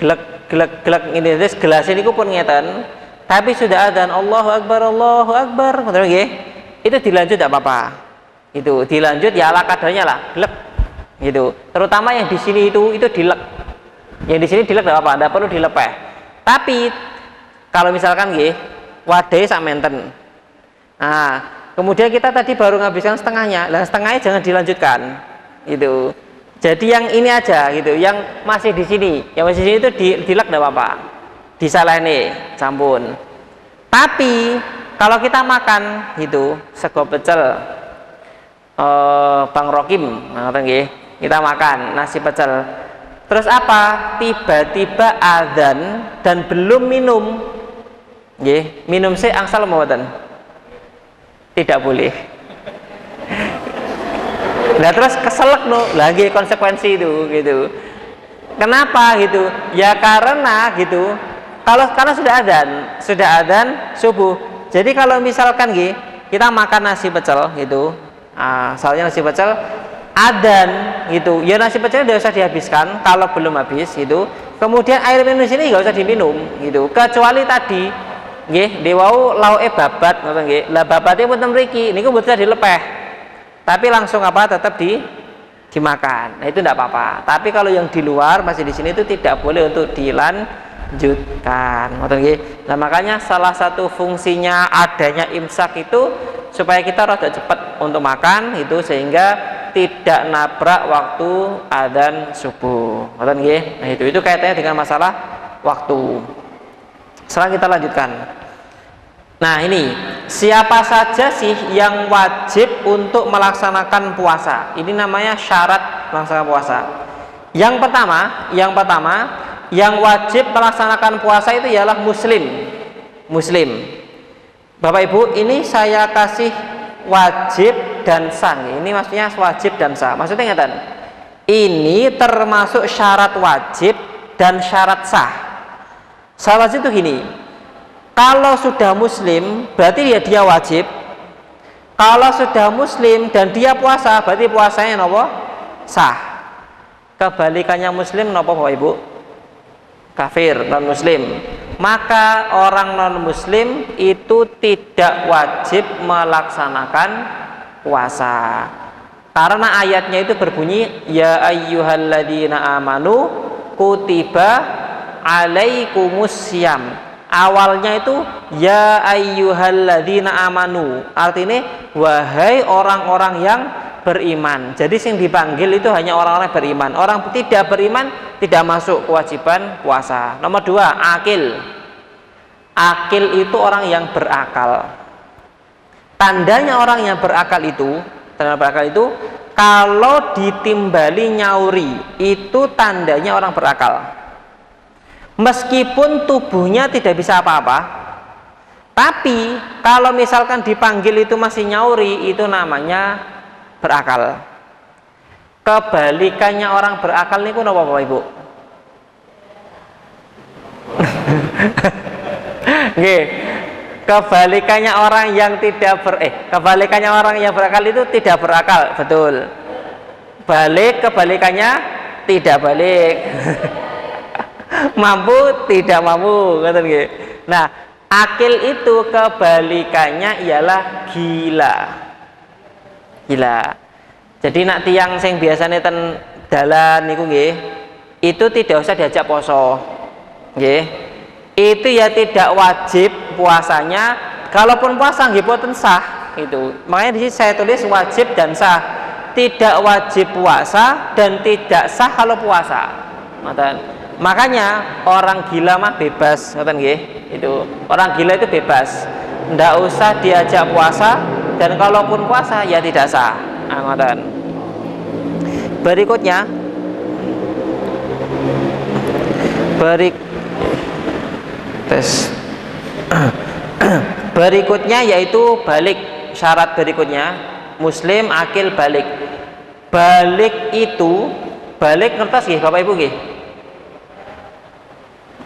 glek ini terus gelas ini pun ngeten. Tapi sudah adzan Allahu Akbar, ngoten nggih. Itu dilanjut tidak apa-apa. Itu dilanjut ya ala kadarnya lah, glek. Gitu. Terutama yang di sini itu dilek. Yang di sini dilek tidak apa-apa, tidak perlu dilepeh. Tapi kalau misalkan nggih, wadai sak menten. Nah, kemudian kita tadi baru ngabiskan setengahnya. Lah setengahnya jangan dilanjutkan. Gitu. Jadi yang ini aja gitu, yang masih di sini, yang masih di sini itu dilek tidak apa-apa. Disalehne, sampun. Tapi kalau kita makan gitu, sego pecel Bang Rokim, ngoten nggih. Kita makan nasi pecel. Terus apa? Tiba-tiba adzan dan belum minum. Nggih, minum sih angsal mboten? Tidak boleh. Nah terus keselak no, lagi konsekuensi itu gitu. Kenapa gitu? Ya karena gitu. Karena sudah adzan subuh. Jadi kalau misalkan nggih, kita makan nasi pecel gitu. Soalnya nasi pecel adzan gitu. Ya nasi pecel tidak usah dihabiskan kalau belum habis gitu. Kemudian air minum sini nggak usah diminum gitu. Kecuali tadi nggih dewau lauke babat ngoten nggih. Lah babate pun mriki niku mboten dilepeh. Tapi langsung tetap dimakan. Nah itu tidak apa-apa. Tapi kalau yang di luar masih di sini itu tidak boleh untuk dilanjutkan. Ngoten nggih. Nah makanya salah satu fungsinya adanya imsak itu supaya kita rada cepat untuk makan itu sehingga tidak nabrak waktu adzan subuh. Ngoten nggih. Nah itu kaitannya dengan masalah waktu. Sekarang kita lanjutkan. Nah ini siapa saja sih yang wajib untuk melaksanakan puasa? Ini namanya syarat melaksanakan puasa. Yang pertama yang wajib melaksanakan puasa itu ialah muslim. Bapak Ibu, ini saya kasih wajib dan sah. Ini maksudnya wajib dan sah. Maksudnya ngeten. Ini termasuk syarat wajib dan syarat sah. Syarat wajib itu gini. Kalau sudah muslim berarti dia wajib. Kalau sudah muslim dan dia puasa berarti puasanya napa? Sah. Kebalikannya muslim napa Bapak Ibu? Kafir, non muslim. Maka orang non muslim itu tidak wajib melaksanakan puasa. Karena ayatnya itu berbunyi ya ayyuhalladzina amanu kutiba alaikumussyam. Awalnya itu ya ayyuhalladzina amanu, artinya wahai orang-orang yang beriman. Jadi yang dipanggil itu hanya orang-orang beriman. Orang tidak beriman tidak masuk kewajiban puasa. Nomor 2, akil. Akil itu orang yang berakal. Tandanya orang yang berakal itu, kalau ditimbali nyauri itu tandanya orang berakal. Meskipun tubuhnya tidak bisa apa-apa, tapi kalau misalkan dipanggil itu masih nyauri, itu namanya berakal. Kebalikannya orang berakal ini pun apa Bapak Ibu? Nggih. Kebalikannya orang yang kebalikannya orang yang berakal itu tidak berakal, betul. Kebalikannya tidak balik. Mampu tidak mampu, kata nggih. Nah, akil itu kebalikannya ialah gila. Jadi nak tiang sing biasanya ten dalan niku nggih, itu tidak usah diajak poso. Nggih. Itu ya tidak wajib puasanya. Kalaupun puasa nggih boten sah itu. Makanya di sini saya tulis wajib dan sah. Tidak wajib puasa dan tidak sah kalau puasa. Ngoten. Makanya orang gila mah bebas, ngoten nggih. Itu orang gila itu bebas, ndak usah diajak puasa dan kalaupun puasa ya tidak sah. Ngoten. Berikutnya berikutnya yaitu balik. Syarat berikutnya muslim, akil, balik. Balik itu ngertos nggih Bapak Ibu nggih?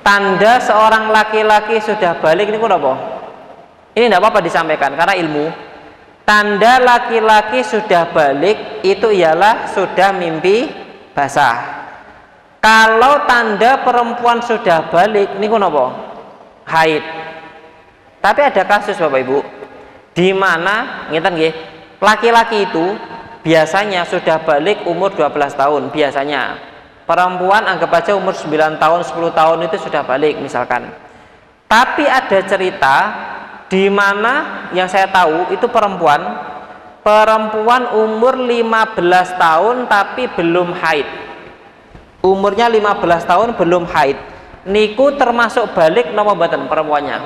Tanda seorang laki-laki sudah balik ini apa? Ini tidak apa-apa disampaikan karena ilmu. Tanda laki-laki sudah balik itu ialah sudah mimpi basah. Kalau tanda perempuan sudah balik niku napa? Haid. Tapi ada kasus Bapak Ibu di mana ngeten nggih, laki-laki itu biasanya sudah balik umur 12 tahun biasanya. Perempuan anggap aja umur 9 tahun, 10 tahun itu sudah balik misalkan. Tapi ada cerita di mana yang saya tahu itu perempuan umur 15 tahun tapi belum haid. Umurnya 15 tahun belum haid. Niku termasuk balik napa mboten perempuannya?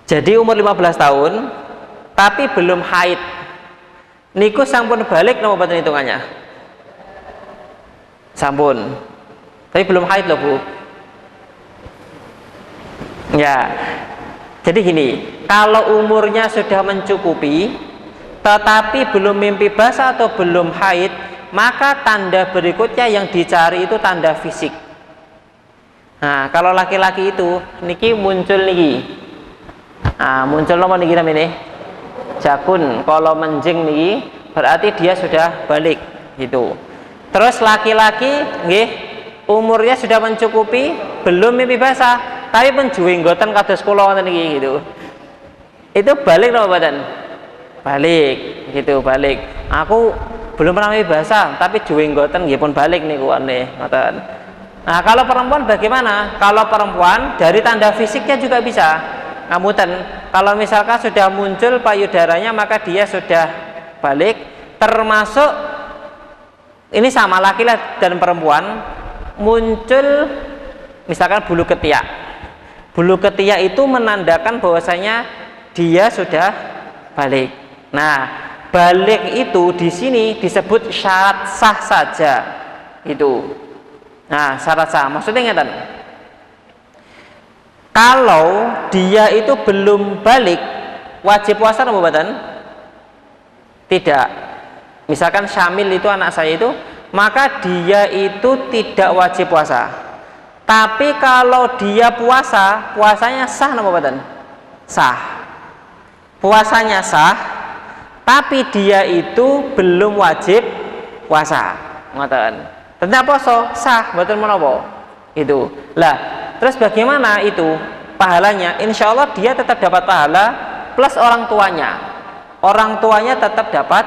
Jadi umur 15 tahun tapi belum haid. Niku sampun balik napa mboten hitungannya? Sampun. Tapi belum haid loh, Bu. Ya. Jadi gini, kalau umurnya sudah mencukupi tetapi belum mimpi basah atau belum haid, maka tanda berikutnya yang dicari itu tanda fisik. Nah, kalau laki-laki itu niki muncul niki. Nah, muncul nomor niki namanya jakun. Kalau menjing niki berarti dia sudah balik gitu. Terus laki-laki nggih umurnya sudah mencukupi, belum mimpi basah, tapi penjuwenggoten kados kula wonten iki gitu. Itu balik napa mboten? Balik gitu, balik. Aku belum pernah mimpi basah, tapi juwenggoten nggih pun balik niku ngoten. Nah, kalau perempuan bagaimana? Kalau perempuan dari tanda fisiknya juga bisa. Ngapunten, kalau misalkan sudah muncul payudaranya maka dia sudah balik, termasuk ini sama laki-laki dan perempuan muncul misalkan bulu ketiak. Bulu ketiak itu menandakan bahwasanya dia sudah balik. Nah, balik itu di sini disebut syarat sah saja. Itu. Nah, syarat sah maksudnya ngeten. Kalau dia itu belum balik, wajib puasa napa mboten? Tidak. Misalkan Syamil itu anak saya itu, maka dia itu tidak wajib puasa. Tapi kalau dia puasa, puasanya sah napa mboten? Sah. Puasanya sah, tapi dia itu belum wajib puasa. Ngoten. Tentang poso sah, mboten menapa. Itu. Lah, terus bagaimana itu pahalanya? Insya Allah dia tetap dapat pahala plus orang tuanya. Orang tuanya tetap dapat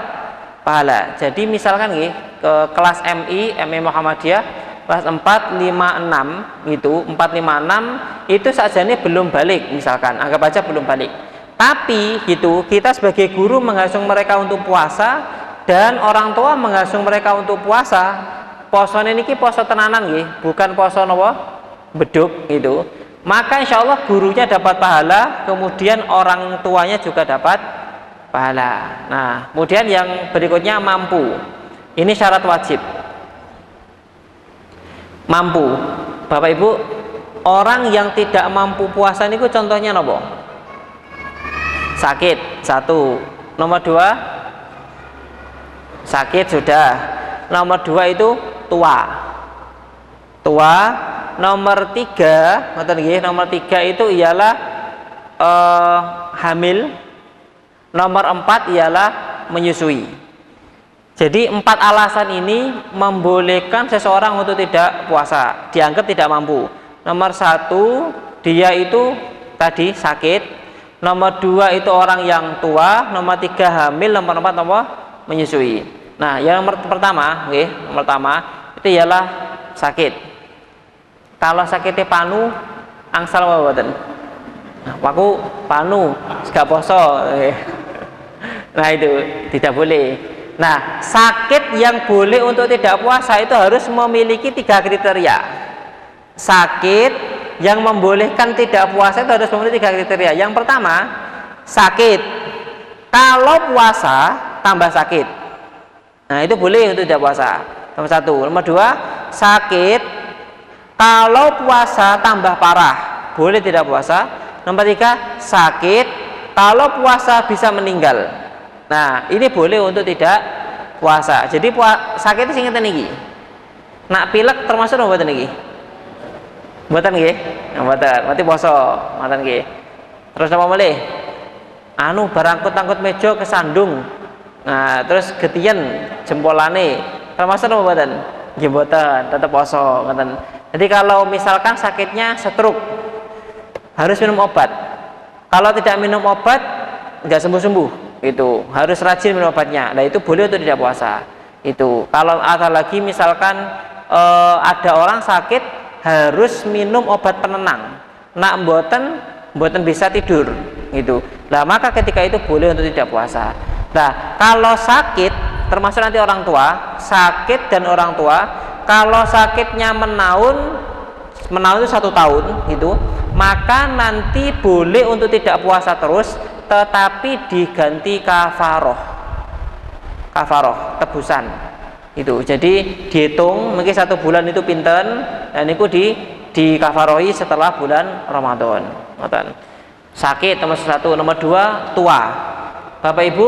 pahala. Jadi misalkan nih ke kelas MI Muhammadiyah kelas 4, 5, 6 gitu, 4, 5, 6 itu sajane belum balik misalkan, anggap aja belum balik. Tapi gitu, kita sebagai guru mengasung mereka untuk puasa dan orang tua mengasung mereka untuk puasa. Posone niki poso tenanan nggih, bukan poso napa beduk gitu. Maka insya Allah gurunya dapat pahala, kemudian orang tuanya juga dapat pahala. Nah, kemudian yang berikutnya mampu. Ini syarat wajib. Mampu. Bapak Ibu, orang yang tidak mampu puasa niku contohnya napa? Sakit, satu. Nomor dua, sakit sudah. Nomor dua itu tua. Tua. Nomor tiga, nomor tiga itu ialah hamil. Nomor 4 ialah menyusui. Jadi 4 alasan ini membolehkan seseorang untuk tidak puasa, dianggap tidak mampu. Nomor 1 dia itu tadi sakit. Nomor 2 itu orang yang tua. Nomor 3 hamil. Nomor 4 apa? Menyusui. Nah, yang pertama, nomor pertama itu ialah sakit. Kalau sakitnya panu, angsal apa mboten? Nah, aku panu, gak poso. Nah, itu tidak boleh. Nah, sakit yang boleh untuk tidak puasa itu harus memiliki 3 kriteria. Sakit yang membolehkan tidak puasa itu harus memiliki 3 kriteria. Yang pertama, sakit. Kalau puasa tambah sakit. Nah, itu boleh untuk tidak puasa. Nomor 1. Nomor 2, sakit. Kalau puasa tambah parah, boleh tidak puasa. Nomor 3, sakit. Kalau puasa bisa meninggal. Nah, ini boleh untuk tidak puasa. Jadi sakit itu singkatan niki. Nak pilek termasuk napa mboten niki? Mboten nggih. Mboten. Berarti poso, mboten nggih. Terus apa malih? Anu barangkut-angkut meja kesandung. Nah, terus getien jempolane termasuk napa mboten? Nggih mboten, tetep poso ngoten. Jadi kalau misalkan sakitnya stroke harus minum obat. Kalau tidak minum obat nggak sembuh-sembuh. Itu harus rajin minum obatnya. Nah itu boleh untuk tidak puasa. Itu kalau ada lagi misalkan ada orang sakit harus minum obat penenang. Nak mboten bisa tidur gitu. Nah maka ketika itu boleh untuk tidak puasa. Nah kalau sakit termasuk nanti orang tua sakit dan orang tua kalau sakitnya menaun itu 1 tahun gitu maka nanti boleh untuk tidak puasa terus tetapi diganti kafaroh tebusan itu. Jadi dihitung mungkin 1 bulan itu pinten dan itu di kafarohi setelah bulan Ramadan. Sakit nomor 1, nomor 2 tua. Bapak Ibu,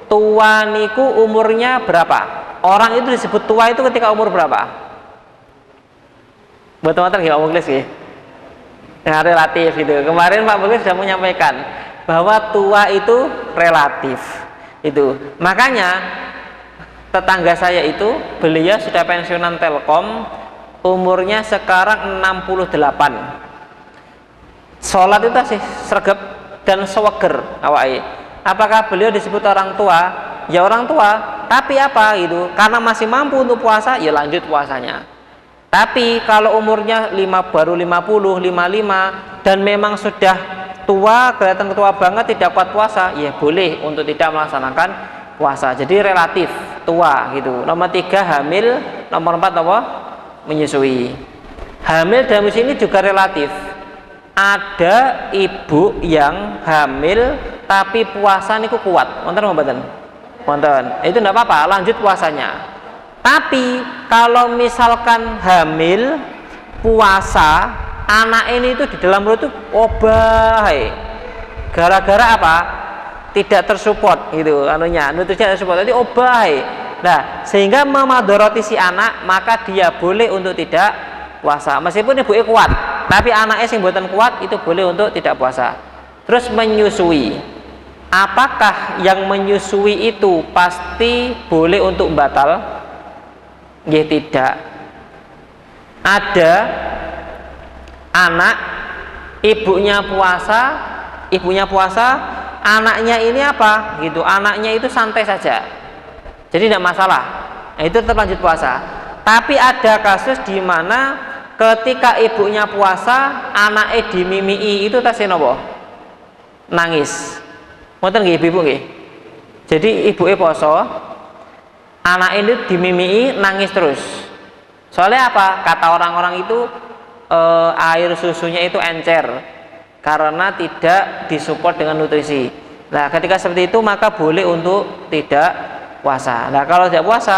tua niku umurnya berapa? Orang itu disebut tua itu ketika umur berapa? Buat teman-teman nggak ngomong sih? Nah, relatif gitu. Kemarin Pak Buklis sudah menyampaikan bahwa tua itu relatif. Itu. Makanya tetangga saya itu beliau sudah pensiunan Telkom, umurnya sekarang 68. Sholat itu masih sregep dan seweger awake. Apakah beliau disebut orang tua? Ya orang tua, tapi apa gitu? Karena masih mampu untuk puasa, ya lanjut puasanya. Tapi kalau umurnya baru 50, 55 dan memang sudah tua, kelihatan tua banget tidak kuat puasa, ya boleh untuk tidak melaksanakan puasa. Jadi relatif tua gitu. Nomor 3 hamil, nomor 4 apa? Menyusui. Hamil dalam sini juga relatif. Ada ibu yang hamil tapi puasa niku kuat. Wonten mboten? Wonten. Itu enggak apa-apa, lanjut puasanya. Tapi kalau misalkan hamil puasa, anak ini itu di dalam perut itu obah. Gara-gara apa? Tidak tersupport gitu anunya, nutrisinya tersupport. Jadi obah. Nah, sehingga memadoroti si anak, maka dia boleh untuk tidak puasa. Meskipun ibunya kuat, tapi anaknya sing mboten kuat itu boleh untuk tidak puasa. Terus menyusui. Apakah yang menyusui itu pasti boleh untuk batal? Ya tidak. Ada anak ibunya puasa, anaknya ini apa? Gitu. Anaknya itu santai saja. Jadi tidak masalah. Nah, itu tetap lanjut puasa. Tapi ada kasus di mana ketika ibunya puasa, anaknya dimimii itu tasih nopo? Nangis. Ngoten nggih ibu nggih. Jadi ibuke poso, anak ini dimimii nangis terus. Soalnya apa? Kata orang-orang itu air susunya itu encer karena tidak disupport dengan nutrisi. Nah, ketika seperti itu maka boleh untuk tidak puasa. Nah, kalau tidak puasa,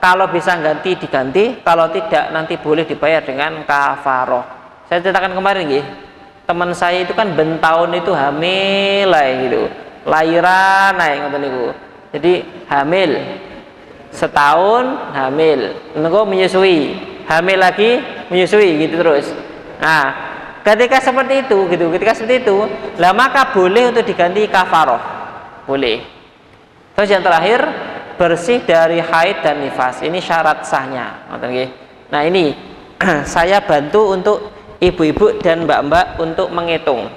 kalau bisa diganti, kalau tidak nanti boleh dibayar dengan kafaroh. Saya ceritakan kemarin nggih. Teman saya itu kan bentahun itu hamil lah gitu. Lahiran ngoten niku. Jadi hamil setahun hamil, niku menyusui, hamil lagi menyusui gitu terus. Nah, ketika seperti itu gitu, lah maka boleh untuk diganti kafaroh. Boleh. Terus yang terakhir bersih dari haid dan nifas. Ini syarat sahnya. Nah ini saya bantu untuk ibu-ibu dan mbak-mbak untuk menghitung.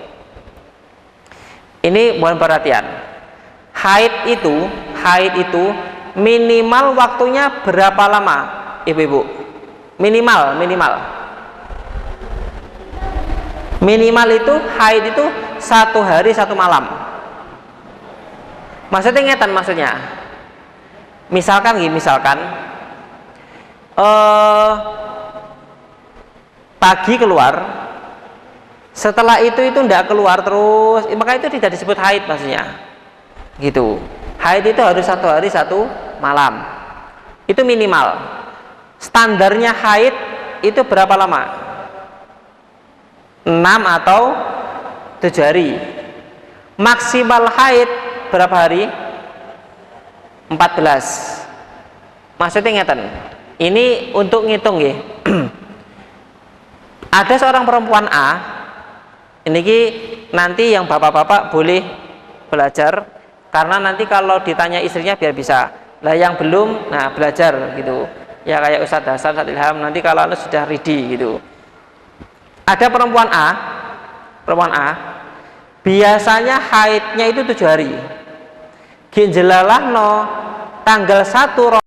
Ini mohon perhatian. Haid itu minimal waktunya berapa lama, ibu-ibu? Minimal itu haid itu 1 hari 1 malam. Maksudnya ngetan maksudnya. Misalkan pagi keluar, setelah itu tidak keluar terus, maka itu tidak disebut haid maksudnya. Gitu. Haid itu harus 1 hari 1 malam. Itu minimal. Standarnya haid itu berapa lama? 6 atau 7 hari. Maksimal haid berapa hari? 14. Maksudnya ngeten. Ini untuk ngitung ya. Ada seorang perempuan A. Ini nanti yang bapak-bapak boleh belajar karena nanti kalau ditanya istrinya biar bisa. Lah yang belum, nah belajar gitu. ya kayak Ustadz Hasan, Ustadz Ilham, nanti kalau anu sudah ready gitu. Ada perempuan A biasanya haidnya itu 7 hari. Ginjelalahno tanggal 1